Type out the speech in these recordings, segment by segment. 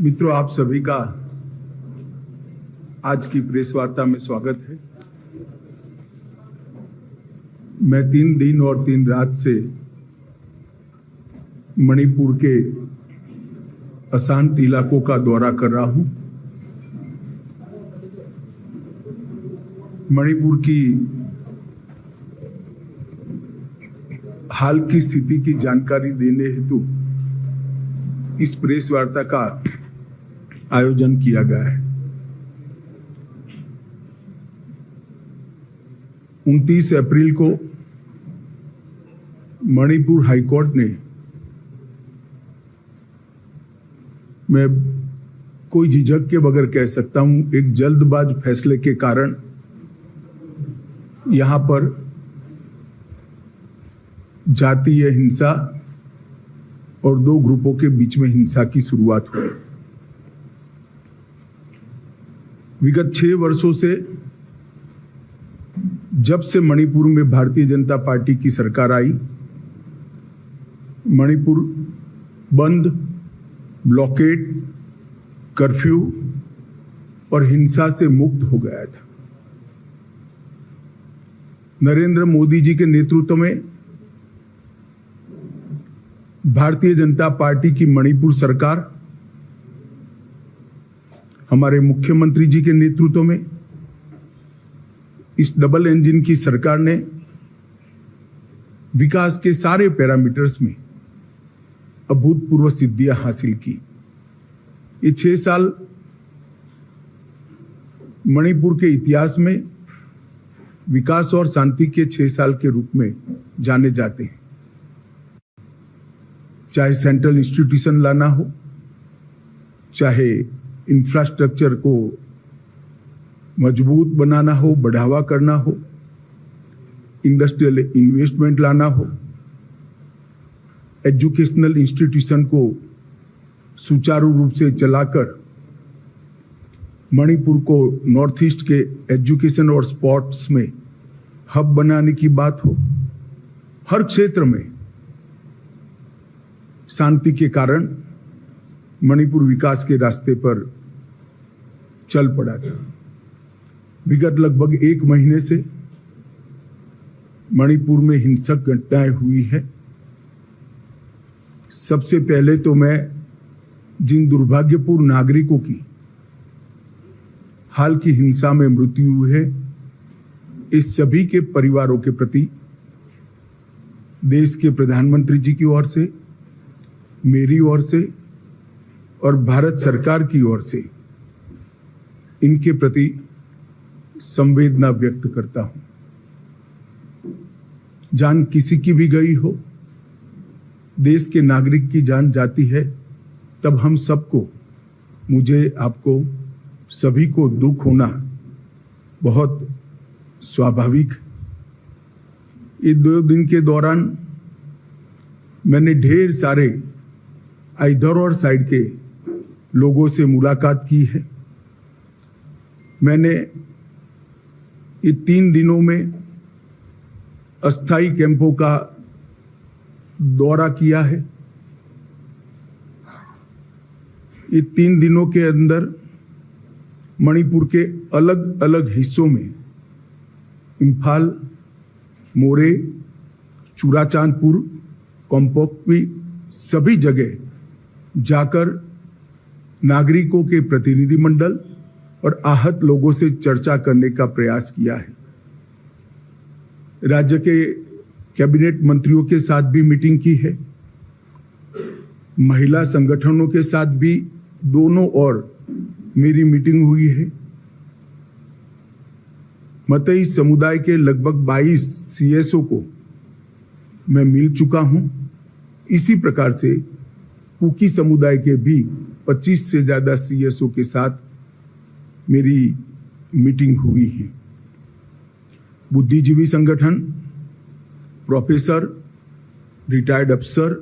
मित्रों, आप सभी का आज की प्रेस वार्ता में स्वागत है। मैं 3 दिन और 3 रात से मणिपुर के अशांत इलाकों का दौरा कर रहा हूं। मणिपुर की हाल की स्थिति की जानकारी देने हेतु इस प्रेस वार्ता का आयोजन किया गया है। 29 अप्रैल को मणिपुर हाईकोर्ट ने, मैं कोई झिझक के बगैर कह सकता हूं, एक जल्दबाज फैसले के कारण यहां पर जातीय हिंसा और 2 ग्रुपों के बीच में हिंसा की शुरुआत हुई। विगत 6 वर्षों से, जब से मणिपुर में भारतीय जनता पार्टी की सरकार आई, मणिपुर बंद, ब्लॉकेड, कर्फ्यू और हिंसा से मुक्त हो गया था। नरेंद्र मोदी जी के नेतृत्व में भारतीय जनता पार्टी की मणिपुर सरकार, हमारे मुख्यमंत्री जी के नेतृत्व में इस डबल इंजन की सरकार ने विकास के सारे पैरामीटर्स में अभूतपूर्व सिद्धियां हासिल की। ये 6 साल मणिपुर के इतिहास में विकास और शांति के 6 साल के रूप में जाने जाते हैं। चाहे सेंट्रल इंस्टीट्यूशन लाना हो, चाहे इंफ्रास्ट्रक्चर को मजबूत बनाना हो, बढ़ावा करना हो, इंडस्ट्रियल इन्वेस्टमेंट लाना हो, एजुकेशनल इंस्टीट्यूशन को सुचारू रूप से चलाकर मणिपुर को नॉर्थ ईस्ट के एजुकेशन और स्पोर्ट्स में हब बनाने की बात हो, हर क्षेत्र में शांति के कारण मणिपुर विकास के रास्ते पर चल पड़ा था। विगत लगभग 1 महीने से मणिपुर में हिंसक घटनाएं हुई है। सबसे पहले तो मैं जिन दुर्भाग्यपूर्ण नागरिकों की हाल की हिंसा में मृत्यु हुई है, इस सभी के परिवारों के प्रति देश के प्रधानमंत्री जी की ओर से, मेरी ओर से और भारत सरकार की ओर से इनके प्रति संवेदना व्यक्त करता हूं। जान किसी की भी गई हो, देश के नागरिक की जान जाती है, तब हम सबको, मुझे, आपको, सभी को दुख होना बहुत स्वाभाविक। ये 2 दिन के दौरान मैंने ढेर सारे इधर और साइड के लोगों से मुलाकात की है। मैंने ये 3 दिनों में अस्थायी कैंपों का दौरा किया है। ये 3 दिनों के अंदर मणिपुर के अलग अलग हिस्सों में, इम्फाल, मोरे, चुराचांदपुर, कोम्पोक्पी, सभी जगह जाकर नागरिकों के प्रतिनिधि मंडल और आहत लोगों से चर्चा करने का प्रयास किया है। राज्य के कैबिनेट मंत्रियों के साथ भी मीटिंग की है। महिला संगठनों के साथ भी दोनों ओर मेरी मीटिंग हुई है। मतई समुदाय के लगभग 22 सीएसओ को मैं मिल चुका हूं। इसी प्रकार से कुकी समुदाय के भी 25 से ज्यादा सीएसओ के साथ मेरी मीटिंग हुई है। बुद्धिजीवी संगठन, प्रोफेसर, रिटायर्ड अफसर,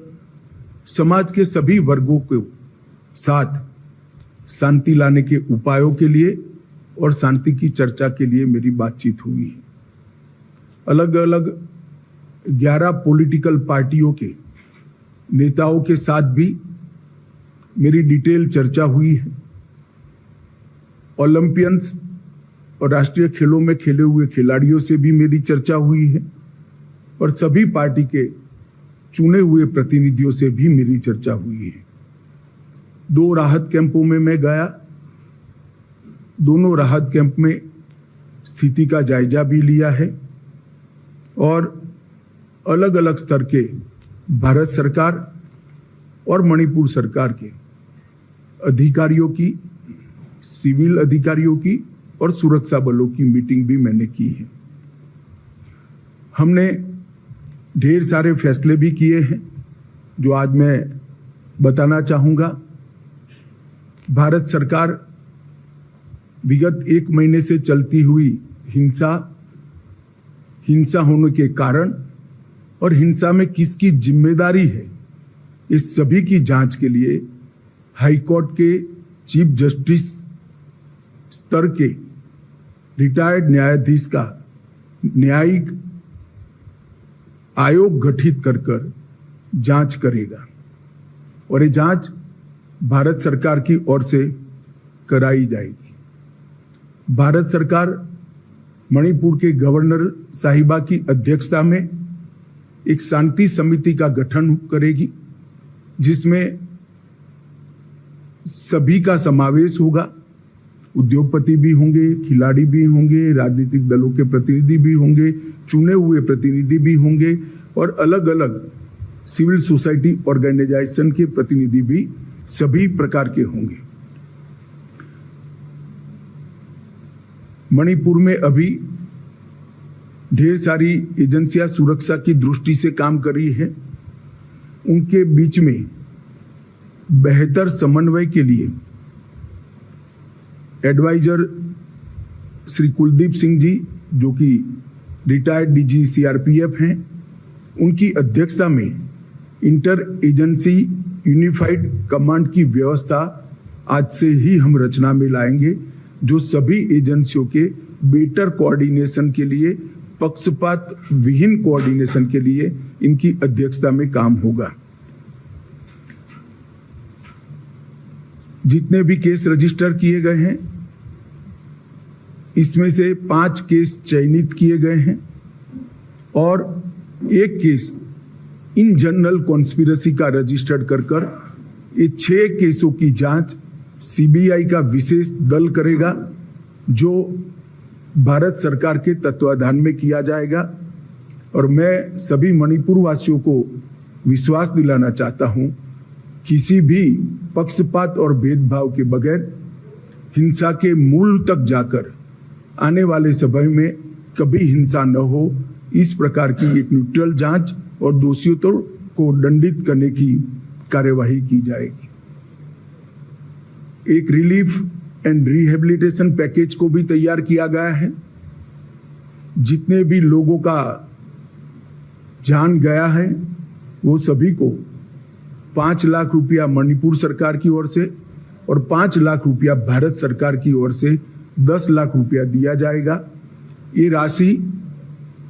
समाज के सभी वर्गों के साथ शांति लाने के उपायों के लिए और शांति की चर्चा के लिए मेरी बातचीत हुई है। अलग अलग 11 पॉलिटिकल पार्टियों के नेताओं के साथ भी मेरी डिटेल चर्चा हुई है। ओलंपियंस और राष्ट्रीय खेलों में खेले हुए खिलाड़ियों से भी मेरी चर्चा हुई है और सभी पार्टी के चुने हुए प्रतिनिधियों से भी मेरी चर्चा हुई है। 2 राहत कैंपों में मैं गया, दोनों राहत कैंप में स्थिति का जायजा भी लिया है और अलग अलग स्तर के भारत सरकार और मणिपुर सरकार के अधिकारियों की, सिविल अधिकारियों की और सुरक्षा बलों की मीटिंग भी मैंने की है। हमने ढेर सारे फैसले भी किए हैं जो आज मैं बताना चाहूंगा। भारत सरकार विगत 1 महीने से चलती हुई हिंसा होने के कारण और हिंसा में किसकी जिम्मेदारी है, इस सभी की जांच के लिए हाई कोर्ट के चीफ जस्टिस स्तर के रिटायर्ड न्यायाधीश का न्यायिक आयोग गठित कर जांच करेगा और ये जांच भारत सरकार की ओर से कराई जाएगी। भारत सरकार मणिपुर के गवर्नर साहिबा की अध्यक्षता में एक शांति समिति का गठन करेगी जिसमें सभी का समावेश होगा। उद्योगपति भी होंगे, खिलाड़ी भी होंगे, राजनीतिक दलों के प्रतिनिधि भी होंगे, चुने हुए प्रतिनिधि भी होंगे और अलग अलग सिविल सोसाइटी ऑर्गेनाइजेशन के प्रतिनिधि भी सभी प्रकार के होंगे। मणिपुर में अभी ढेर सारी एजेंसियां सुरक्षा की दृष्टि से काम कर रही है। उनके बीच में बेहतर समन्वय के लिए एडवाइजर श्री कुलदीप सिंह जी, जो कि रिटायर्ड डीजी सीआरपीएफ हैं, उनकी अध्यक्षता में इंटर एजेंसी यूनिफाइड कमांड की व्यवस्था आज से ही हम रचना में लाएंगे, जो सभी एजेंसियों के बेटर कोऑर्डिनेशन के लिए, पक्षपात विहीन कोऑर्डिनेशन के लिए इनकी अध्यक्षता में काम होगा। जितने भी केस रजिस्टर किए गए हैं इसमें से 5 केस चयनित किए गए हैं और 1 केस इन जनरल कॉन्स्पिरेसी का रजिस्टर्ड कर ये 6 केसों की जांच सीबीआई का विशेष दल करेगा, जो भारत सरकार के तत्वाधान में किया जाएगा। और मैं सभी मणिपुर वासियों को विश्वास दिलाना चाहता हूं, किसी भी पक्षपात और भेदभाव के बगैर हिंसा के मूल तक जाकर आने वाले समय में कभी हिंसा न हो, इस प्रकार की एक न्यूट्रल जांच और दोषियों को दंडित करने की कार्यवाही की जाएगी। एक रिलीफ एंड रिहेबिलिटेशन पैकेज को भी तैयार किया गया है। जितने भी लोगों का जान गया है वो सभी को 5 लाख रुपया मणिपुर सरकार की ओर से और 5 लाख रुपया भारत सरकार की ओर से 10 लाख रुपया दिया जाएगा। ये राशि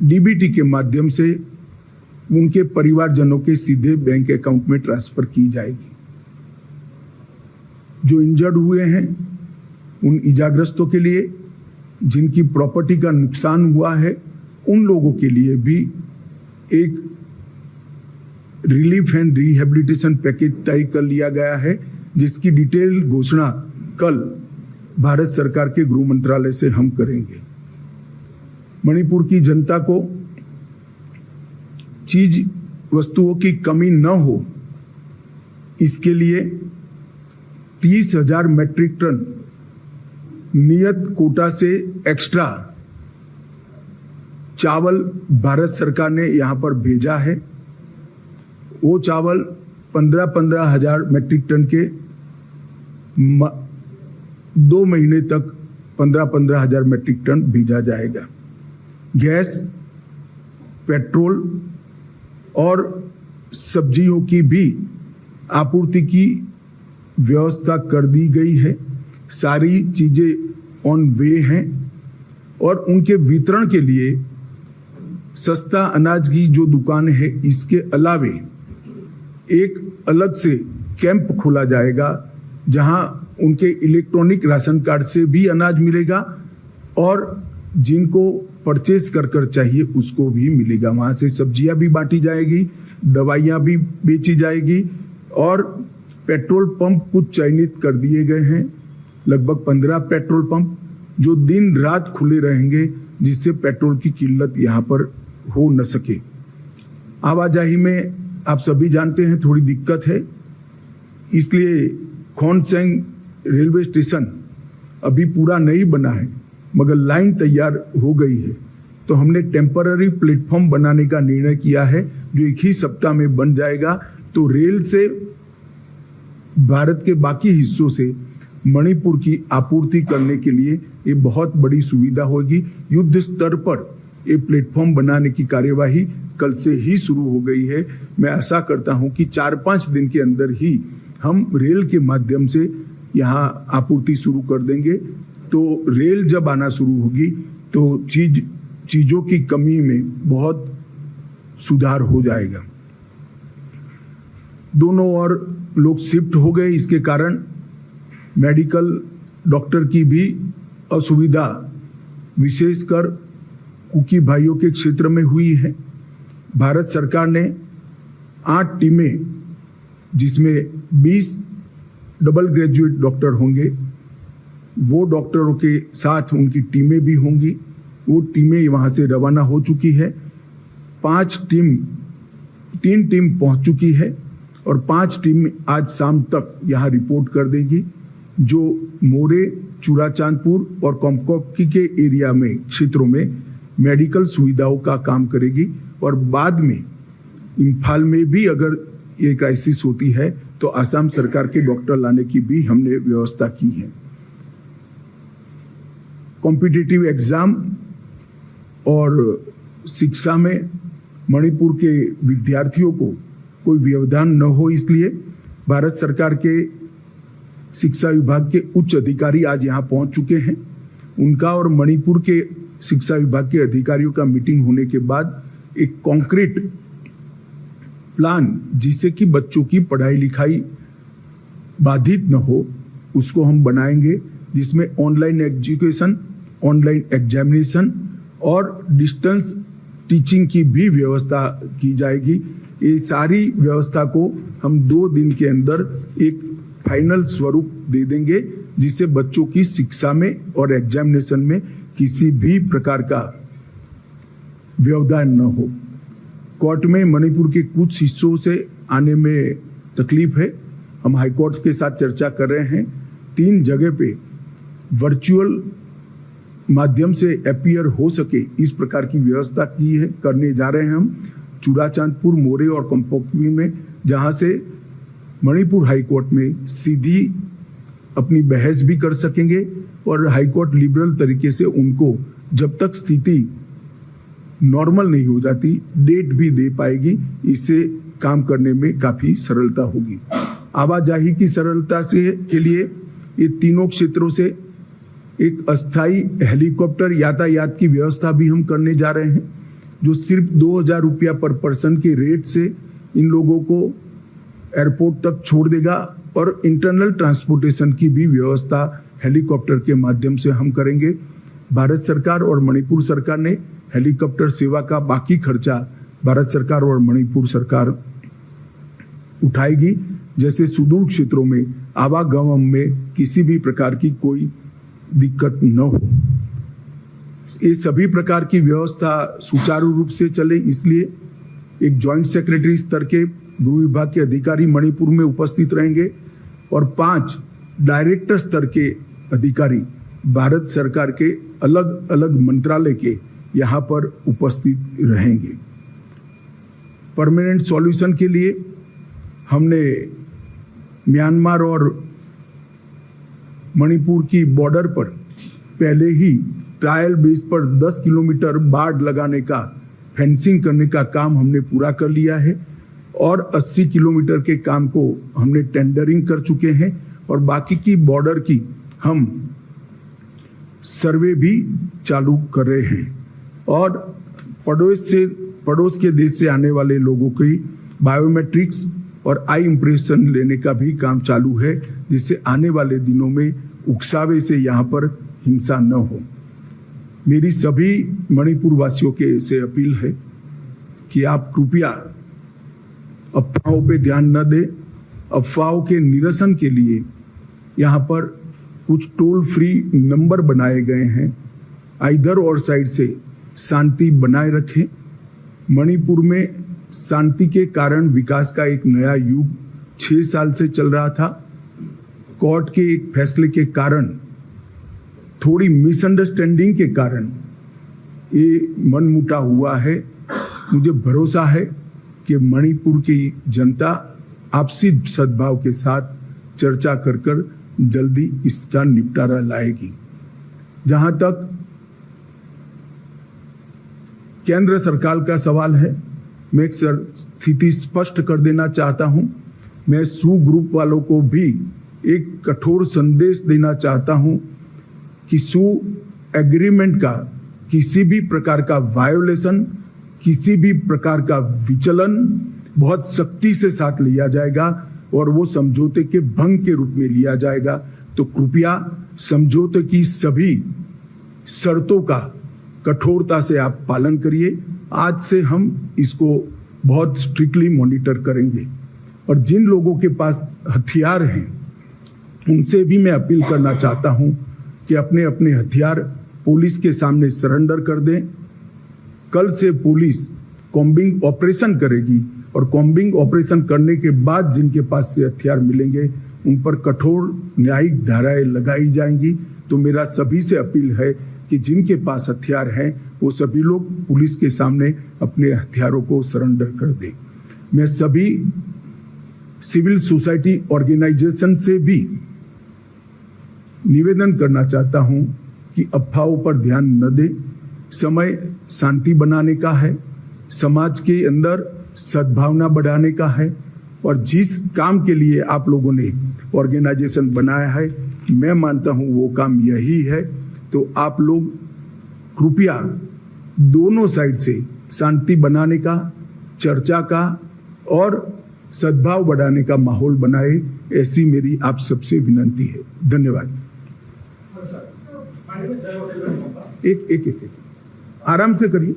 डीबीटी के माध्यम से उनके परिवारजनों के सीधे बैंक अकाउंट में ट्रांसफर की जाएगी। जो इंजर्ड हुए हैं उन इजाग्रस्तों के लिए, जिनकी प्रॉपर्टी का नुकसान हुआ है, उन लोगों के लिए भी एक रिलीफ एंड रिहेबिलिटेशन पैकेज तय कर लिया गया है, जिसकी डिटेल घोषणा कल भारत सरकार के गृह मंत्रालय से हम करेंगे। मणिपुर की जनता को चीज वस्तुओं की कमी न हो, इसके लिए 30,000 मैट्रिक टन नियत कोटा से एक्स्ट्रा चावल भारत सरकार ने यहां पर भेजा है। वो चावल 15,000 मैट्रिक टन के 2 महीने तक 15,000 मैट्रिक टन भेजा जाएगा। गैस, पेट्रोल और सब्जियों की भी आपूर्ति की व्यवस्था कर दी गई है। सारी चीजें ऑन वे हैं और उनके वितरण के लिए सस्ता अनाज की जो दुकान है, इसके अलावे एक अलग से कैंप खोला जाएगा जहां उनके इलेक्ट्रॉनिक राशन कार्ड से भी अनाज मिलेगा और जिनको परचेस कर चाहिए उसको भी मिलेगा। वहां से सब्जियां भी बांटी जाएगी, दवाइयां भी बेची जाएगी और पेट्रोल पंप कुछ चयनित कर दिए गए हैं, लगभग 15 पेट्रोल पंप जो दिन रात खुले रहेंगे, जिससे पेट्रोल की किल्लत यहाँ पर हो न सके। आवाजाही में आप सभी जानते हैं थोड़ी दिक्कत है, इसलिए खोनसेंग रेलवे स्टेशन अभी पूरा नहीं बना है मगर लाइन तैयार हो गई है, तो हमने टेम्पररी प्लेटफॉर्म बनाने का निर्णय किया है जो एक ही सप्ताह में बन जाएगा। तो रेल से भारत के बाकी हिस्सों से मणिपुर की आपूर्ति करने के लिए ये बहुत बड़ी सुविधा होगी। युद्ध स्तर पर ये प्लेटफॉर्म बनाने की कार्यवाही कल से ही शुरू हो गई है। मैं आशा करता हूं कि 4-5 दिन के अंदर ही हम रेल के माध्यम से यहाँ आपूर्ति शुरू कर देंगे। तो रेल जब आना शुरू होगी तो चीजों की कमी में बहुत सुधार हो जाएगा। दोनों ओर लोग शिफ्ट हो गए, इसके कारण मेडिकल डॉक्टर की भी असुविधा विशेषकर कुकी भाइयों के क्षेत्र में हुई है। भारत सरकार ने 8 टीमें जिसमें 20 डबल ग्रेजुएट डॉक्टर होंगे, वो डॉक्टरों के साथ उनकी टीमें भी होंगी। वो टीमें वहां से रवाना हो चुकी है। 3 टीम पहुंच चुकी है और 5 टीम आज शाम तक यहाँ रिपोर्ट कर देगी, जो मोरे, चूड़ाचांदपुर और कोमकोकी के एरिया में क्षेत्रों में मेडिकल सुविधाओं का काम करेगी। और बाद में इम्फाल में भी अगर ये क्राइसिस होती है तो असम सरकार के डॉक्टर लाने की भी हमने व्यवस्था की है। कॉम्पिटिटिव एग्जाम और शिक्षा में मणिपुर के विद्यार्थियों को कोई व्यवधान न हो, इसलिए भारत सरकार के शिक्षा विभाग के उच्च अधिकारी आज यहाँ पहुंच चुके हैं। उनका और मणिपुर के शिक्षा विभाग के अधिकारियों का मीटिंग होने के बाद एक कॉन्क्रीट प्लान, जिससे कि बच्चों की पढ़ाई लिखाई बाधित न हो, उसको हम बनाएंगे, जिसमें ऑनलाइन एजुकेशन, ऑनलाइन एग्जामिनेशन और डिस्टेंस टीचिंग की भी व्यवस्था की जाएगी। ये सारी व्यवस्था को हम 2 दिन के अंदर एक फाइनल स्वरूप दे देंगे, जिससे बच्चों की शिक्षा में और एग्जामिनेशन में किसी भी प्रकार का व्यवधान न हो। कोर्ट में मणिपुर के कुछ हिस्सों से आने में तकलीफ है, हम हाई कोर्ट के साथ चर्चा कर रहे हैं। 3 जगह पे वर्चुअल माध्यम से अपीयर हो सके इस प्रकार की व्यवस्था की है, करने जा रहे हैं हम। चूड़ाचांदपुर, मोरे और कोमकोकी में, जहां से मणिपुर हाई कोर्ट में सीधी अपनी बहस भी कर सकेंगे और हाई कोर्ट लिबरल तरीके से उनको जब तक स्थिति नॉर्मल नहीं हो जाती डेट भी दे पाएगी। इससे काम करने में काफी सरलता होगी। आवाजाही की सरलता से के लिए ये तीनों क्षेत्रों से एक अस्थायी हेलीकॉप्टर यातायात की व्यवस्था भी हम करने जा रहे हैं, जो सिर्फ 2000 रुपया पर पर्सन के रेट से इन लोगों को एयरपोर्ट तक छोड़ देगा और इंटरनल ट्रांसपोर्टेशन की भी व्यवस्था हेलीकॉप्टर के माध्यम से हम करेंगे। भारत सरकार और मणिपुर सरकार ने हेलीकॉप्टर सेवा का बाकी खर्चा भारत सरकार और मणिपुर सरकार उठाएगी, जैसे सुदूर क्षेत्रों में आवागमन में किसी भी प्रकार की कोई दिक्कत न हो। ये सभी प्रकार की व्यवस्था सुचारू रूप से चले, इसलिए एक जॉइंट सेक्रेटरी स्तर के गृह विभाग के अधिकारी मणिपुर में उपस्थित रहेंगे और 5 डायरेक्टर स्तर के अधिकारी भारत सरकार के अलग अलग मंत्रालय के यहाँ पर उपस्थित रहेंगे। परमानेंट सॉल्यूशन के लिए हमने म्यांमार और मणिपुर की बॉर्डर पर पहले ही ट्रायल बेस पर 10 किलोमीटर बाड़ लगाने का, फेंसिंग करने का काम हमने पूरा कर लिया है और 80 किलोमीटर के काम को हमने टेंडरिंग कर चुके हैं और बाकी की बॉर्डर की हम सर्वे भी चालू कर रहे हैं। और पड़ोस के देश से आने वाले लोगों की बायोमेट्रिक्स और आई इंप्रेशन लेने का भी काम चालू है, जिससे आने वाले दिनों में उकसावे से यहाँ पर हिंसा न हो। मेरी सभी मणिपुर वासियों के से अपील है कि आप कृपया अफवाहों पे ध्यान न दें। अफवाहों के निरसन के लिए यहाँ पर कुछ टोल फ्री नंबर बनाए गए हैं। इधर और साइड से शांति बनाए रखें। मणिपुर में शांति के कारण विकास का एक नया युग 6 साल से चल रहा था। कोर्ट के एक फैसले के कारण, थोड़ी मिसअंडरस्टैंडिंग के कारण ये मनमुटाव हुआ है। मुझे भरोसा है कि मणिपुर की जनता आपसी सद्भाव के साथ चर्चा कर जल्दी इसका निपटारा लाएगी। जहां तक केंद्र सरकार का सवाल है, मैं एक स्थिति स्पष्ट कर देना चाहता हूं। मैं सू ग्रुप वालों को भी एक कठोर संदेश देना चाहता हूं कि सू एग्रीमेंट का किसी भी प्रकार का वायोलेशन, किसी भी प्रकार का विचलन बहुत सख्ती से साथ लिया जाएगा और वो समझौते के भंग के रूप में लिया जाएगा। तो कृपया समझौते की सभी शर्तों का कठोरता से आप पालन करिए। आज से हम इसको बहुत स्ट्रिक्टली मॉनिटर करेंगे और जिन लोगों के पास हथियार हैं उनसे भी मैं अपील करना चाहता हूं कि अपने अपने हथियार पुलिस के सामने सरेंडर कर दें। कल से पुलिस कॉम्बिंग ऑपरेशन करेगी और कॉम्बिंग ऑपरेशन करने के बाद जिनके पास से हथियार मिलेंगे उन पर कठोर न्यायिक धाराएं लगाई जाएंगी। तो मेरा सभी से अपील है कि जिनके पास हथियार हैं वो सभी लोग पुलिस के सामने अपने हथियारों को सरेंडर कर दें। मैं सभी सिविल सोसाइटी ऑर्गेनाइजेशन से भी निवेदन करना चाहता हूं कि अफवाहों पर ध्यान न दें। समय शांति बनाने का है, समाज के अंदर सद्भावना बढ़ाने का है और जिस काम के लिए आप लोगों ने ऑर्गेनाइजेशन बनाया है, मैं मानता हूं वो काम यही है। तो आप लोग कृपया दोनों साइड से शांति बनाने का, चर्चा का और सद्भाव बढ़ाने का माहौल बनाए, ऐसी मेरी आप सबसे विनती है। धन्यवाद। एक आराम से करिए,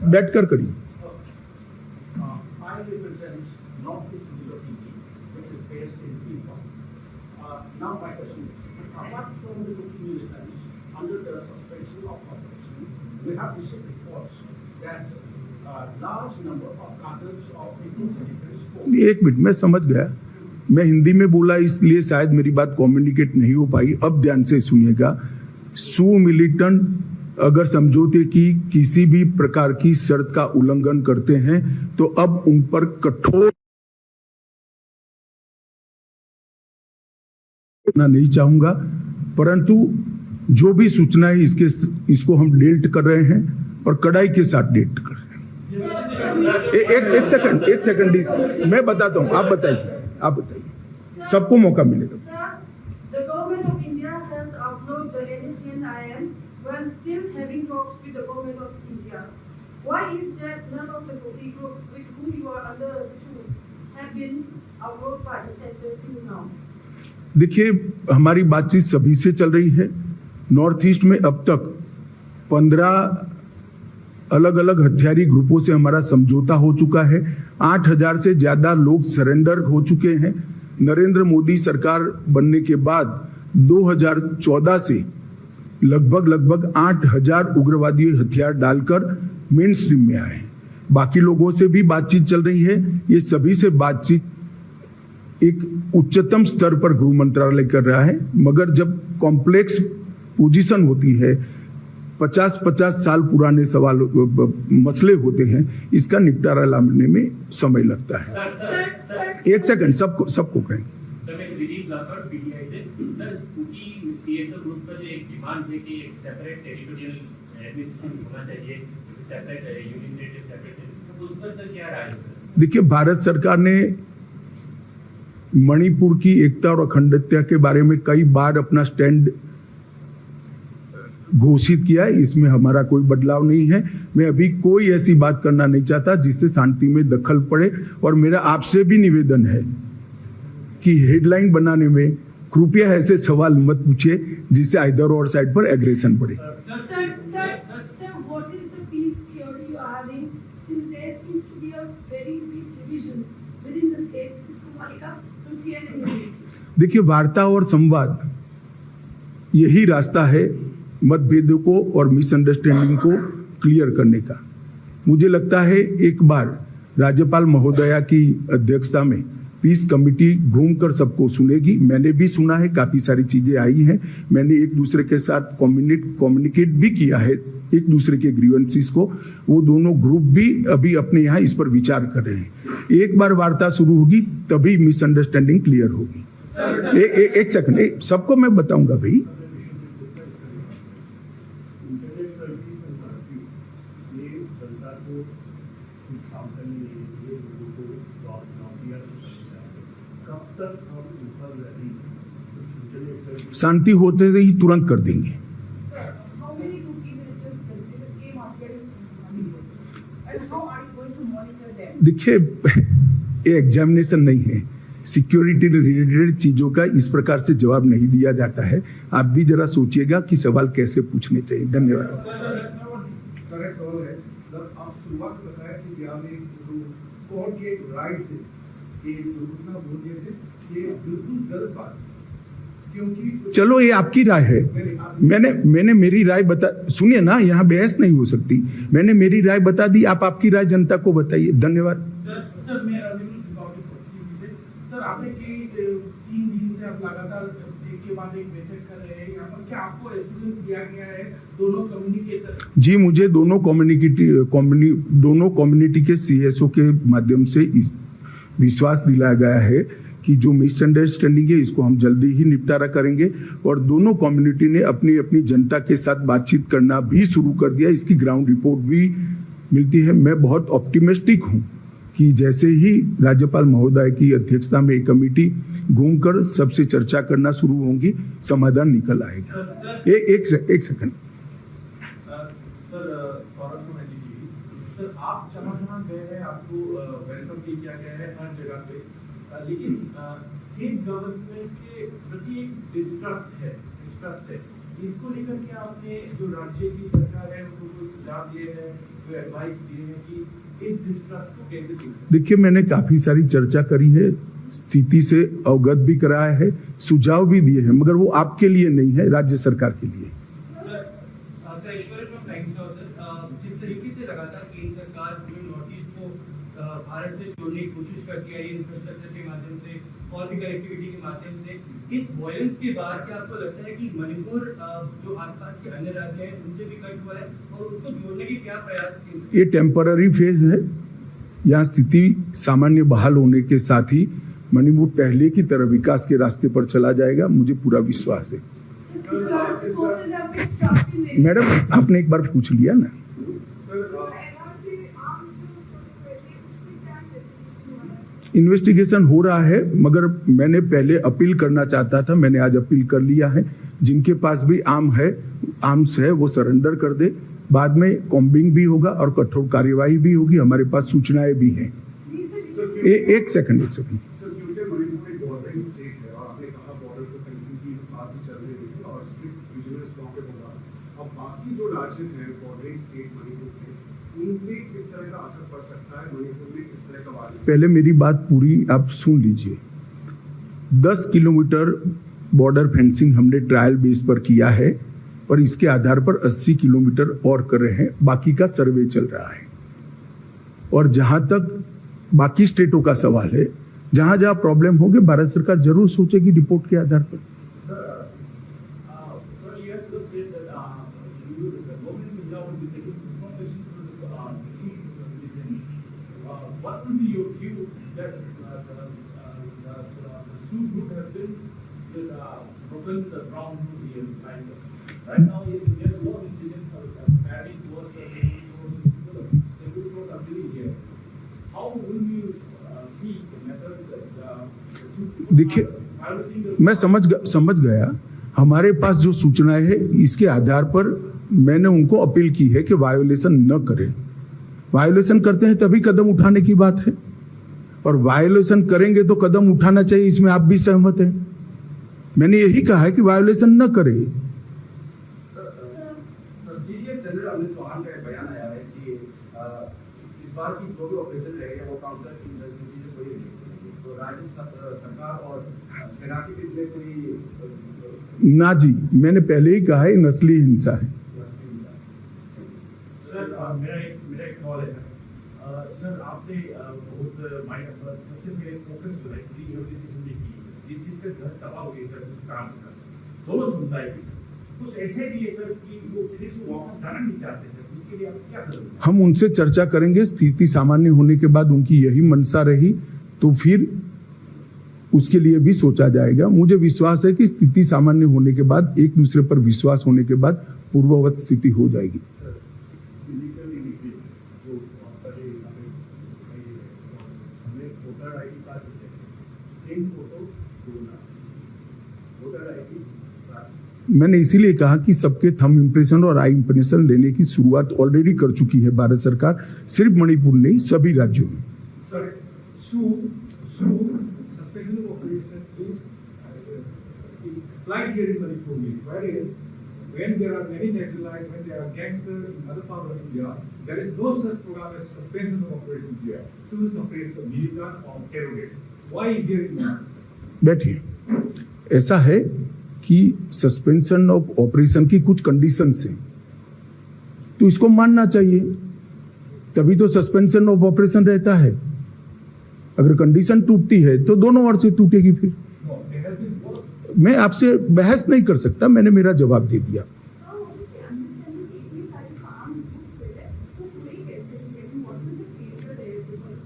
बैठ कर करिए। Now my question is, apart from the militants under the suspension of operation, we have received reports that large number of cartels of people. एक मिनट, मैं समझ गया। मैं हिंदी में बोला इसलिए शायद मेरी बात कम्युनिकेट नहीं हो पाई। अब ध्यान से सुनिएगा। सू मिलिटेंट अगर समझौते की किसी भी प्रकार की शर्त का उल्लंघन करते हैं तो अब उन पर कठोर नहीं चाहूंगा, परंतु जो भी सूचना है इसको हम डेल्ट कर रहे हैं और कड़ाई के साथ डेल्ट कर रहे हैं। एक सेकंड मैं बताता हूं, आप बताइए, सबको मौका मिलेगा। देखिए, हमारी बातचीत सभी से चल रही है। नॉर्थ ईस्ट में अब तक 15 अलग अलग हथियारी ग्रुपों से हमारा समझौता हो चुका है। 8000 से ज्यादा लोग सरेंडर हो चुके हैं। नरेंद्र मोदी सरकार बनने के बाद 2014 से लगभग 8000 उग्रवादी हथियार डालकर मेन स्ट्रीम में आए हैं। बाकी लोगों से भी बातचीत चल रही है। ये सभी से बातचीत एक उच्चतम स्तर पर गृह मंत्रालय कर रहा है, मगर जब कॉम्प्लेक्स पोजीशन होती है, 50-50 साल पुराने सवाल मसले होते हैं, इसका निपटारा लाने में समय लगता है। एक सेकंड, सबको कहें। देखिए, भारत सरकार ने मणिपुर की एकता और अखंडता के बारे में कई बार अपना स्टैंड घोषित किया है, इसमें हमारा कोई बदलाव नहीं है। मैं अभी कोई ऐसी बात करना नहीं चाहता जिससे शांति में दखल पड़े, और मेरा आपसे भी निवेदन है कि हेडलाइन बनाने में कृपया ऐसे सवाल मत पूछिए जिससे इधर और साइड पर एग्रेशन बढ़े। Sir, what is the peace theory you are having? Since there seems to be a very big division within the state. This is from Malika from CNN. देखिए, वार्ता और संवाद यही रास्ता है मतभेदों को और मिसअंडरस्टैंडिंग को क्लियर करने का। मुझे लगता है एक बार राज्यपाल महोदया की अध्यक्षता में पीस कमेटी घूमकर सबको सुनेगी। मैंने भी सुना है, काफी सारी चीजें आई हैं। मैंने एक दूसरे के साथ कम्युनिकेट भी किया है, एक दूसरे के ग्रीवेंसेस को। वो दोनों ग्रुप भी अभी अपने यहाँ इस पर विचार कर रहे हैं। एक बार वार्ता शुरू होगी तभी मिसअंडरस्टैंडिंग क्लियर होगी। एक सेकंड, सबको मैं बताऊंगा भाई। शांति होते ही तुरंत कर देंगे। How many rookie villagers came up here and how are you going to monitor them? देखिए, ये एग्जामिनेशन नहीं है, सिक्योरिटी रिलेटेड चीजों का इस प्रकार से जवाब नहीं दिया जाता है। आप भी जरा सोचिएगा कि सवाल कैसे पूछने चाहिए। धन्यवाद। सर, एक सवाल है, जब आप शुरुआत में बताया कि यहाँ में कोर्ट की एक राय से ये दुर्घटना हो गई है, ये बिल्कुल गलत बात है, क्योंकि चलो ये आपकी राय है। मैंने मेरी राय बता, सुनिए ना, यहाँ बहस नहीं हो सकती। मैंने मेरी राय बता दी, आप आपकी राय जनता को बताइए। धन्यवाद। सर मैं सर आपने कि 3 दिन से आप लगातार एक के बाद एक बैठक कर रहे हैं यहाँ पर, क्या आपको एश्योरेंस दिया गया है दोनों कम्युनिकेटर? जी, मुझे दोनों कम्युनिटी के सीएसओ के माध्यम से विश्वास दिलाया गया है कि जो मिसअंडरस्टैंडिंग है इसको हम जल्दी ही निपटारा करेंगे, और दोनों कम्युनिटी ने अपनी अपनी जनता के साथ बातचीत करना भी शुरू कर दिया। इसकी ग्राउंड रिपोर्ट भी मिलती है। मैं बहुत ऑप्टिमिस्टिक हूं कि जैसे ही राज्यपाल महोदय की अध्यक्षता में एक कमेटी घूमकर सबसे चर्चा करना शुरू होंगी, समाधान निकल आएगा। एक सेकंड। सर आप जहाँ गए हैं आपको वेलकम भी किया गया है हर जगह पे, लेकिन स्टेट गवर्नमेंट के प्रति एक डिस्ट्रस्ट है। इसको लेकर के आपने जो राज्य की सरकार है उनको कोई सुझाव दिए हैं, कोई एडवाइस दिए हैं कि इस डिस्ट्रस्ट को कैसे दूर करें? देखिए, मैंने काफी सारी चर्चा करी है, स्थिति से अवगत भी कराया है, सुझाव भी दिए हैं, मगर वो आपके लिए नहीं है, राज्य सरकार के लिए। जिस तरीके से लगातार केंद्र सरकार पूरे नॉर्थ ईस्ट को भारत से जोड़ने की कोशिश करती है इंफ्रास्ट्रक्चर के माध्यम से और भी कनेक्टिविटी के माध्यम से, इस वॉयलेंस के बाद क्या आपको लगता है कि मणिपुर जो आसपास के अन्य राज्य हैं उनसे भी कट हुआ है और उसको जोड़ने के क्या प्रयास? ये टेम्पररी फेज है। यहाँ स्थिति सामान्य बहाल होने के साथ ही मणिपुर पहले की तरह विकास के रास्ते पर चला जाएगा, मुझे पूरा विश्वास है। मैडम, आपने एक बार पूछ लिया ना। इन्वेस्टिगेशन हो रहा है, मगर मैंने पहले अपील करना चाहता था, मैंने आज अपील कर लिया है। जिनके पास भी आर्म्स है वो सरेंडर कर दे। बाद में कॉम्बिंग भी होगा और कठोर कार्यवाही भी होगी। हमारे पास सूचनाएं भी हैं। एक सेकंड। सर, क्योंकि मणिपुर एक बॉर्डरिंग स्टेट है और आपने कहा बॉर्डर पर फेंसिंग की बात भी चल रही है और स्ट्रिक्ट विजिलेंस वहाँ पे होगा। अब बाकी जो राज्य हैं बॉर्डरिंग स्टेट मणिपुर के, उन पे किस तरह का असर पड़ सकता है? मणिपुर में किस तरह का वायलेंस? पहले मेरी बात पूरी आप सुन लीजिए। 10 किलोमीटर बॉर्डर फेंसिंग हमने ट्रायल बेस पर किया है और इसके आधार पर 80 किलोमीटर और कर रहे हैं। बाकी का सर्वे चल रहा है। और जहां तक बाकी स्टेटों का सवाल है, जहां जहां प्रॉब्लम होंगे भारत सरकार जरूर सोचेगी रिपोर्ट के आधार पर। देखिए, मैं समझ गया। हमारे पास जो सूचनाएं है इसके आधार पर मैंने उनको अपील की है कि वायोलेशन न करें। वायोलेशन करते हैं तभी कदम उठाने की बात है, और वायोलेशन करेंगे तो कदम उठाना चाहिए, इसमें आप भी सहमत हैं। मैंने यही कहा है कि वायोलेशन न करें। सीरियस जनरल अमित चौहान का बयान आया है कि इस बार की जो भी ऑपरेशन रहेगा वो काउंटर इंसर्जेंसी से कोई नहीं, तो राज्य सरकार और सेना के बीच में कोई ना जी, मैंने पहले ही कहा है नस्ली हिंसा है। सर मेरा एक सवाल है सर आपने बहुत सबसे पहले फोकस जो है जिस चीज से घर तबाह हो गई सर काम का दोनों समुदाय की कुछ ऐसे भी है सर कि वो फिर से वापस जाना नहीं चाहते सर, उसके लिए आप क्या करोगे? हम उनसे चर्चा करेंगे। स्थिति सामान्य होने के बाद उनकी यही मंशा रही तो फिर उसके लिए भी सोचा जाएगा। मुझे विश्वास है कि स्थिति सामान्य होने के बाद, एक दूसरे पर विश्वास होने के बाद पूर्ववत स्थिति हो जाएगी। मैंने इसीलिए कहा कि सबके थंब इम्प्रेशन और आई इम्प्रेशन लेने की शुरुआत ऑलरेडी कर चुकी है भारत सरकार, सिर्फ मणिपुर नहीं सभी राज्यों में। Sir, suspension of operation is applied here in Manipur, whereas when there are many nationalites, when there are gangsters in other parts of India, there is no such program as suspension of operation here to suppress the militant or terrorists. Why is there not? बैठिए, ऐसा है कि suspension of operation की कुछ conditions हैं, तो इसको मानना चाहिए, तभी तो सस्पेंशन ऑफ ऑपरेशन रहता है। अगर कंडीशन टूटती है तो दोनों ओर से टूटेगी। फिर मैं आपसे बहस नहीं कर सकता, मैंने मेरा जवाब दे दिया।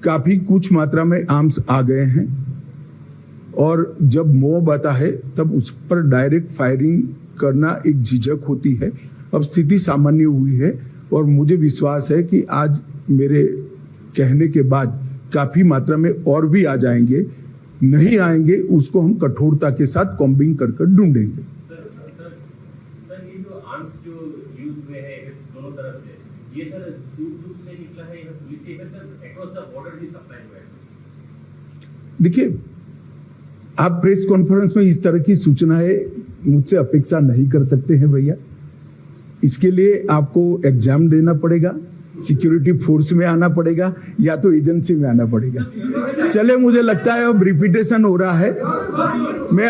काफी कुछ मात्रा में आर्म्स आ गए हैं, और जब मॉब आता है तब उस पर डायरेक्ट फायरिंग करना एक झिझक होती है। अब स्थिति सामान्य हुई है और मुझे विश्वास है कि आज मेरे कहने के बाद काफी मात्रा में और भी आ जाएंगे। नहीं आएंगे उसको हम कठोरता के साथ कॉम्बिंग कर ढूंढेंगे। सर ये जो आर्म्स जो यूज हुए हैं दोनों तरफ से, ये सर दूर से निकला है या पुलिस से सर अक्रॉस द बॉर्डर भी सप्लाई हुआ है? देखिए, आप प्रेस कॉन्फ्रेंस में इस तरह की सूचनाएं मुझसे अपेक्षा नहीं कर सकते हैं भैया। इसके लिए आपको एग्जाम देना पड़ेगा, सिक्योरिटी फोर्स में आना पड़ेगा, या तो एजेंसी में आना पड़ेगा। चले, मुझे लगता है अब रिपीटेशन हो रहा है। मैं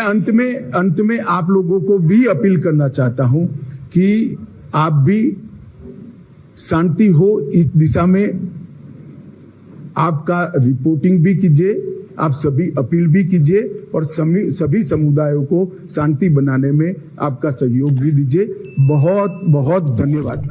अंत में आप लोगों को भी अपील करना चाहता हूं कि आप भी शांति हो इस दिशा में आपका रिपोर्टिंग भी कीजिए, आप सभी अपील भी कीजिए, और सभी समुदायों को शांति बनाने में आपका सहयोग भी दीजिए। बहुत बहुत धन्यवाद।